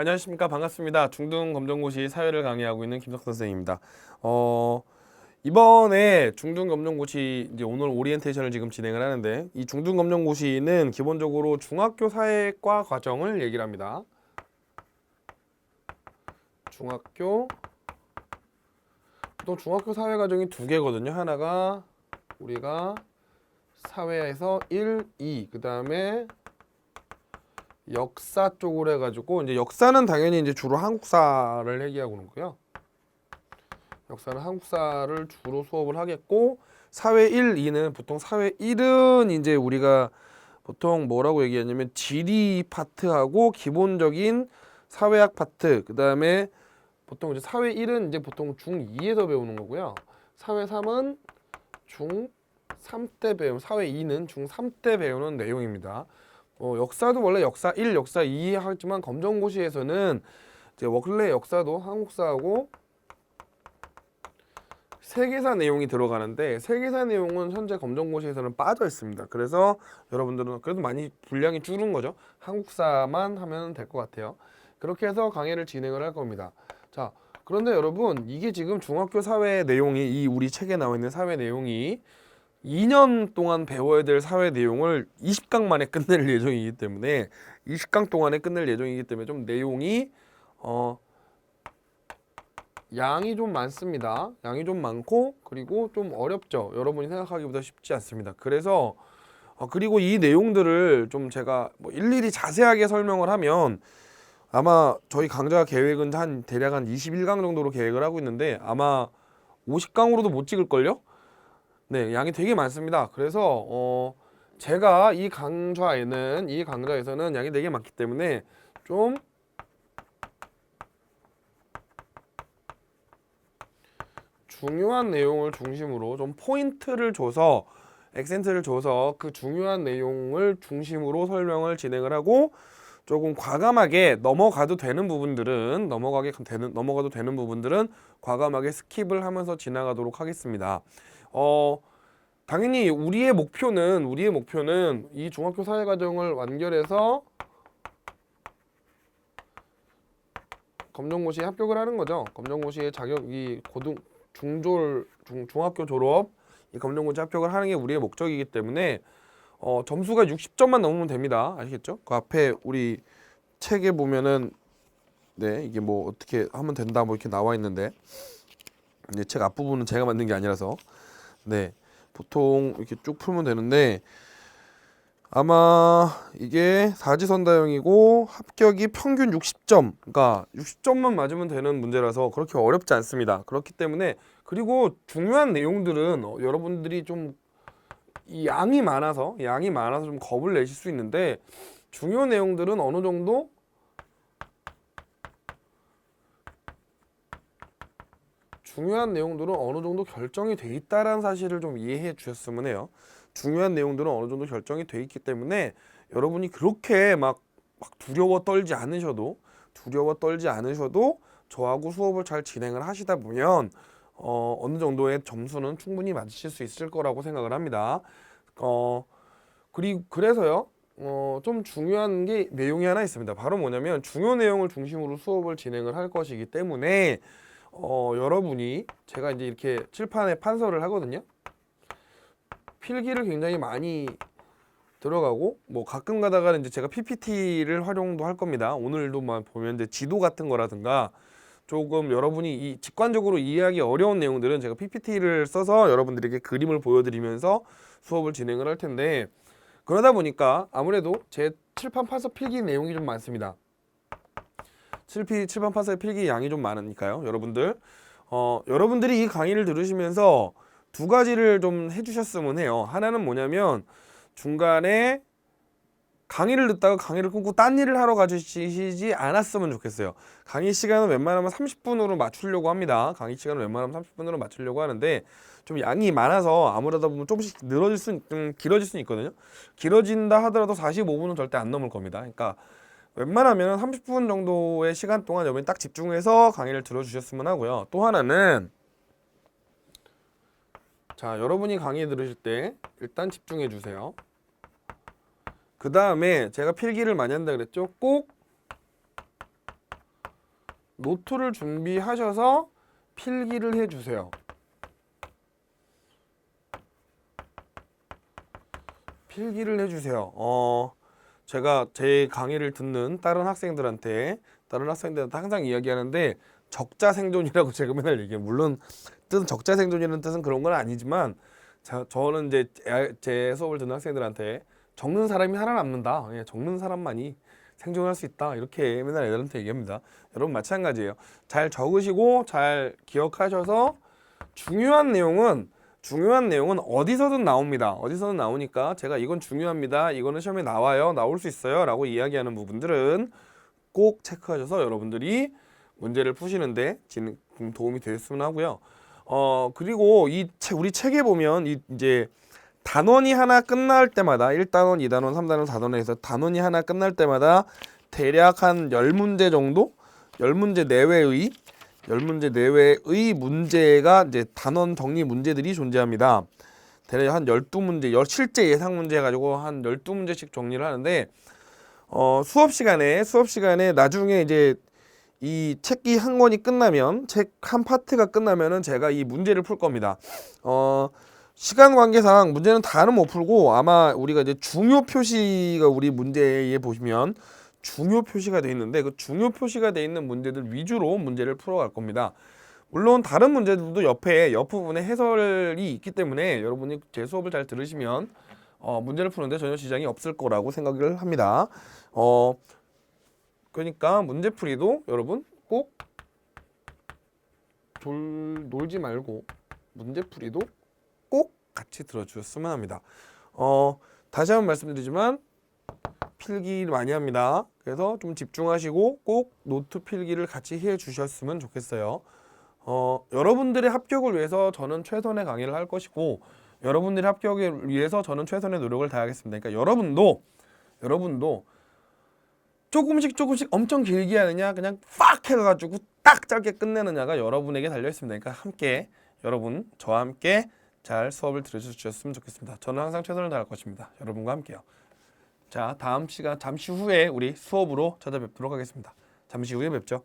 안녕하십니까. 반갑습니다. 중등검정고시 사회를 강의하고 있는 김석 선생입니다. 이번에 중등검정고시 이제 오늘 오리엔테이션을 지금 진행을 하는데, 이 중등검정고시는 기본적으로 중학교 사회과 과정을 얘기를 합니다. 보통 중학교 사회 과정이 두 개거든요. 하나가 우리가 사회에서 1, 2, 그 다음에 역사 쪽으로 해가지고, 이제 역사는 당연히 이제 주로 한국사를 얘기하고 있고요. 역사는 한국사를 주로 수업을 하겠고, 사회 1, 2는 보통 사회 1은 이제 우리가 보통 뭐라고 얘기하냐면 지리 파트하고 기본적인 사회학 파트, 그 다음에 보통 이제 사회 1은 이제 보통 중2에서 배우는 거고요. 사회 3은 중3 때 배우는, 사회 2는 중3 때 배우는 내용입니다. 역사도 원래 역사 1, 역사 2 하지만 검정고시에서는 이제 원래 역사도 한국사하고 세계사 내용이 들어가는데, 세계사 내용은 현재 검정고시에서는 빠져 있습니다. 그래서 여러분들은 그래도 많이 분량이 줄은 거죠. 한국사만 하면 될 것 같아요. 그렇게 해서 강의를 진행을 할 겁니다. 자, 그런데 여러분, 이게 지금 중학교 사회 내용이, 이 우리 책에 나와 있는 사회 내용이 2년 동안 배워야 될 사회 내용을 20강 만에 끝낼 예정이기 때문에, 20강 동안에 끝낼 예정이기 때문에 좀 내용이 양이 좀 많습니다. 양이 좀 많고, 그리고 좀 어렵죠. 여러분이 생각하기보다 쉽지 않습니다. 그래서 그리고 이 내용들을 좀 제가 뭐 일일이 자세하게 설명을 하면, 아마 저희 강좌 계획은 대략 한 21강 정도로 계획을 하고 있는데, 아마 50강으로도 못 찍을걸요? 네, 양이 되게 많습니다. 그래서 제가 이 강좌에서는 양이 되게 많기 때문에 좀 중요한 내용을 중심으로 좀 포인트를 줘서, 액센트를 줘서 그 중요한 내용을 중심으로 설명을 진행을 하고, 조금 과감하게 넘어가도 되는 부분들은 과감하게 스킵을 하면서 지나가도록 하겠습니다. 당연히 우리의 목표는 이 중학교 사회과정을 완결해서 검정고시에 합격을 하는 거죠. 검정고시의 자격이 중학교 졸업, 이 검정고시 합격을 하는 게 우리의 목적이기 때문에 점수가 60점만 넘으면 됩니다. 아시겠죠? 그 앞에 우리 책에 보면은, 네, 이게 뭐 어떻게 하면 된다 뭐 이렇게 나와 있는데, 이제 책 앞부분은 제가 만든 게 아니라서, 네, 보통 이렇게 쭉 풀면 되는데, 아마 이게 사지선다형이고 합격이 평균 60점, 그러니까 60점만 맞으면 되는 문제라서 그렇게 어렵지 않습니다. 그렇기 때문에, 그리고 중요한 내용들은 여러분들이 좀 이 양이 많아서 좀 겁을 내실 수 있는데, 중요한 내용들은 어느 정도 결정이 돼 있다라는 사실을 좀 이해해 주셨으면 해요. 중요한 내용들은 어느 정도 결정이 돼 있기 때문에 여러분이 그렇게 막 두려워 떨지 않으셔도 저하고 수업을 잘 진행을 하시다 보면 어느 정도의 점수는 충분히 맞으실 수 있을 거라고 생각을 합니다. 그래서요, 좀 중요한 게 내용이 하나 있습니다. 바로 뭐냐면, 중요 내용을 중심으로 수업을 진행을 할 것이기 때문에 여러분이, 제가 이제 이렇게 칠판에 판서를 하거든요. 필기를 굉장히 많이 들어가고, 뭐 가끔 가다가 이제 제가 PPT를 활용도 할 겁니다. 오늘도만 보면 이제 지도 같은 거라든가, 조금 여러분이 이 직관적으로 이해하기 어려운 내용들은 제가 PPT를 써서 여러분들에게 그림을 보여드리면서 수업을 진행을 할 텐데, 그러다 보니까 아무래도 제 칠판 판서 필기 내용이 좀 많습니다. 칠판 판서의 필기 양이 좀 많으니까요. 여러분들이 이 강의를 들으시면서 두 가지를 좀 해주셨으면 해요. 하나는 뭐냐면, 중간에 강의를 듣다가 강의를 끊고 딴 일을 하러 가주시지 않았으면 좋겠어요. 강의 시간은 웬만하면 30분으로 맞추려고 합니다. 하는데, 좀 양이 많아서 아무러다 보면 조금씩 길어질 수 있거든요. 길어진다 하더라도 45분은 절대 안 넘을 겁니다. 그러니까 웬만하면 30분 정도의 시간 동안 여러분이 딱 집중해서 강의를 들어주셨으면 하고요. 또 하나는, 자, 여러분이 강의 들으실 때 일단 집중해 주세요. 그 다음에 제가 필기를 많이 한다 그랬죠? 꼭 노트를 준비하셔서 필기를 해주세요. 필기를 해주세요. 제가 제 강의를 듣는 다른 학생들한테 항상 이야기하는데 적자생존이라고 제가 맨날 얘기해요. 물론 뜻은 적자생존이라는 뜻은 그런 건 아니지만 저는 이제 제 수업을 듣는 학생들한테 적는 사람이 살아남는다. 예, 적는 사람만이 생존할 수 있다. 이렇게 맨날 애들한테 얘기합니다. 여러분 마찬가지예요. 잘 적으시고 잘 기억하셔서 중요한 내용은 어디서든 나옵니다. 어디서든 나오니까 제가 이건 중요합니다. 이거는 시험에 나와요. 나올 수 있어요. 라고 이야기하는 부분들은 꼭 체크하셔서 여러분들이 문제를 푸시는데 도움이 되셨으면 하고요. 그리고 우리 책에 보면 이제 단원이 하나 끝날 때마다 1단원, 2단원, 3단원, 4단원 해서 단원이 하나 끝날 때마다 대략 한 10문제 정도? 10문제 내외의 문제가 이제 단원 정리 문제들이 존재합니다. 대략 한 12문제, 실제 예상 문제 해가지고 한 12문제씩 정리를 하는데 수업 시간에 나중에 이제 이 책이 한 권이 끝나면 책 한 파트가 끝나면은 제가 이 문제를 풀 겁니다. 시간 관계상 문제는 다는 못 풀고 아마 우리가 이제 중요 표시가 우리 문제에 보시면 중요 표시가 되어 있는데 그 중요 표시가 되어 있는 문제들 위주로 문제를 풀어갈 겁니다. 물론 다른 문제들도 옆부분에 해설이 있기 때문에 여러분이 제 수업을 잘 들으시면 문제를 푸는데 전혀 지장이 없을 거라고 생각을 합니다. 그러니까 문제풀이도 여러분 꼭 놀지 말고 문제풀이도 꼭 같이 들어주셨으면 합니다. 다시 한번 말씀드리지만 필기 많이 합니다. 그래서 좀 집중하시고 꼭 노트 필기를 같이 해 주셨으면 좋겠어요. 여러분들의 합격을 위해서 저는 최선의 강의를 할 것이고 여러분들의 합격을 위해서 저는 최선의 노력을 다하겠습니다. 그러니까 여러분도 조금씩 엄청 길게 하느냐 그냥 팍 해가지고 딱 짧게 끝내느냐가 여러분에게 달려 있습니다. 그러니까 함께 여러분 저와 함께 잘 수업을 들으셨으면 좋겠습니다. 저는 항상 최선을 다할 것입니다. 여러분과 함께요. 자, 다음 시간 잠시 후에 우리 수업으로 찾아뵙도록 하겠습니다. 잠시 후에 뵙죠.